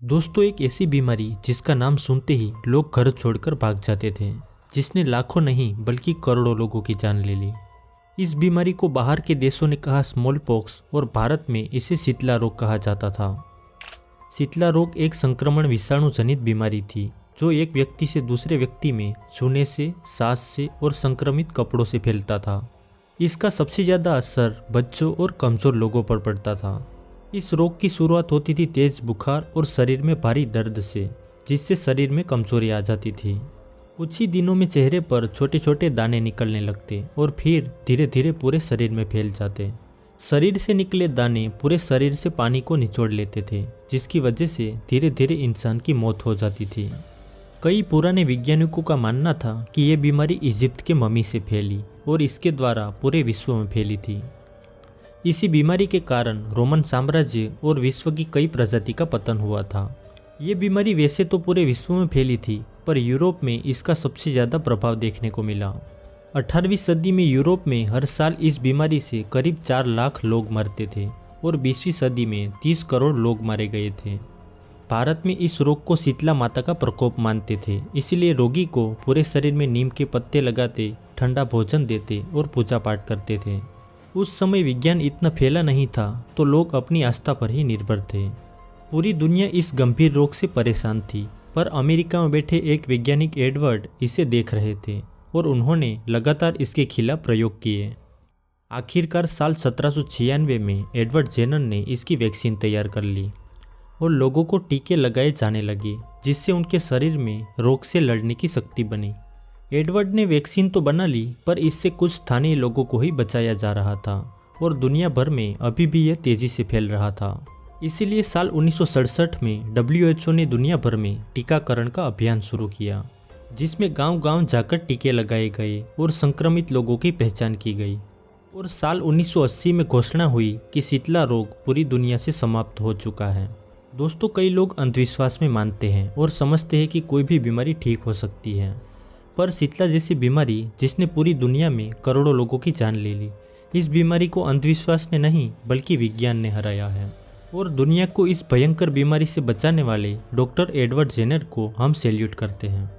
दोस्तों, एक ऐसी बीमारी जिसका नाम सुनते ही लोग घर छोड़कर भाग जाते थे, जिसने लाखों नहीं बल्कि करोड़ों लोगों की जान ले ली। इस बीमारी को बाहर के देशों ने कहा स्मॉल पॉक्स और भारत में इसे शीतला रोग कहा जाता था। शीतला रोग एक संक्रमण विषाणु जनित बीमारी थी जो एक व्यक्ति से दूसरे व्यक्ति में छूने से, सांस से और संक्रमित कपड़ों से फैलता था। इसका सबसे ज़्यादा असर बच्चों और कमज़ोर लोगों पर पड़ता था। इस रोग की शुरुआत होती थी तेज बुखार और शरीर में भारी दर्द से, जिससे शरीर में कमजोरी आ जाती थी। कुछ ही दिनों में चेहरे पर छोटे छोटे दाने निकलने लगते और फिर धीरे धीरे पूरे शरीर में फैल जाते। शरीर से निकले दाने पूरे शरीर से पानी को निचोड़ लेते थे, जिसकी वजह से धीरे धीरे इंसान की मौत हो जाती थी। कई पुराने वैज्ञानिकों का मानना था कि यह बीमारी इजिप्ट के मम्मी से फैली और इसके द्वारा पूरे विश्व में फैली थी। इसी बीमारी के कारण रोमन साम्राज्य और विश्व की कई प्रजाति का पतन हुआ था। ये बीमारी वैसे तो पूरे विश्व में फैली थी, पर यूरोप में इसका सबसे ज़्यादा प्रभाव देखने को मिला। 18वीं सदी में यूरोप में हर साल इस बीमारी से करीब 4 लाख लोग मरते थे और 20वीं सदी में 30 करोड़ लोग मारे गए थे। भारत में इस रोग को शीतला माता का प्रकोप मानते थे, इसलिए रोगी को पूरे शरीर में नीम के पत्ते लगाते, ठंडा भोजन देते और पूजा पाठ करते थे। उस समय विज्ञान इतना फैला नहीं था, तो लोग अपनी आस्था पर ही निर्भर थे। पूरी दुनिया इस गंभीर रोग से परेशान थी, पर अमेरिका में बैठे एक वैज्ञानिक एडवर्ड इसे देख रहे थे और उन्होंने लगातार इसके खिलाफ प्रयोग किए। आखिरकार साल 1796 में एडवर्ड जेनर ने इसकी वैक्सीन तैयार कर ली और लोगों को टीके लगाए जाने लगे, जिससे उनके शरीर में रोग से लड़ने की शक्ति बनी। एडवर्ड ने वैक्सीन तो बना ली, पर इससे कुछ स्थानीय लोगों को ही बचाया जा रहा था और दुनिया भर में अभी भी यह तेजी से फैल रहा था। इसीलिए साल 1967 में WHO ने दुनिया भर में टीकाकरण का अभियान शुरू किया, जिसमें गांव-गांव जाकर टीके लगाए गए और संक्रमित लोगों की पहचान की गई। और साल 1980 में घोषणा हुई कि शीतला रोग पूरी दुनिया से समाप्त हो चुका है। दोस्तों, कई लोग अंधविश्वास में मानते हैं और समझते हैं कि कोई भी बीमारी ठीक हो सकती है, पर शीतला जैसी बीमारी जिसने पूरी दुनिया में करोड़ों लोगों की जान ले ली, इस बीमारी को अंधविश्वास ने नहीं बल्कि विज्ञान ने हराया है। और दुनिया को इस भयंकर बीमारी से बचाने वाले डॉक्टर एडवर्ड जेनर को हम सैल्यूट करते हैं।